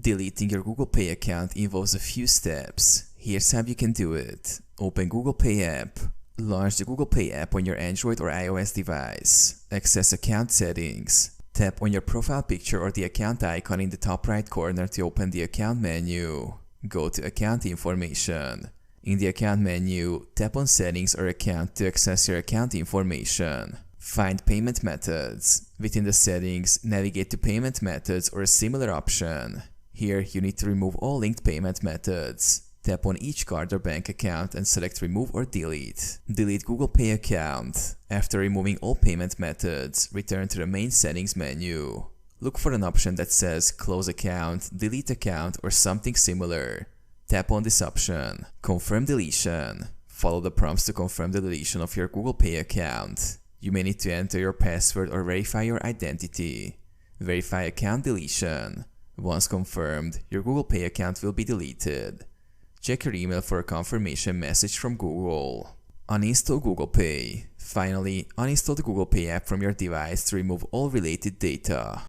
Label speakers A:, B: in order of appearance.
A: Deleting your Google Pay account involves a few steps. Here's how you can do it. Open Google Pay app. Launch the Google Pay app on your Android or iOS device. Access account settings. Tap on your profile picture or the account icon in the top right corner to open the account menu. Go to account information. In the account menu, tap on settings or account to access your account information. Find payment methods. Within the settings, navigate to payment methods or a similar option. Here, you need to remove all linked payment methods. Tap on each card or bank account and select Remove or Delete. Delete Google Pay account. After removing all payment methods, return to the main settings menu. Look for an option that says Close account, Delete account, or something similar. Tap on this option. Confirm deletion. Follow the prompts to confirm the deletion of your Google Pay account. You may need to enter your password or verify your identity. Verify account deletion. Once confirmed, your Google Pay account will be deleted. Check your email for a confirmation message from Google. Uninstall Google Pay. Finally, uninstall the Google Pay app from your device to remove all related data.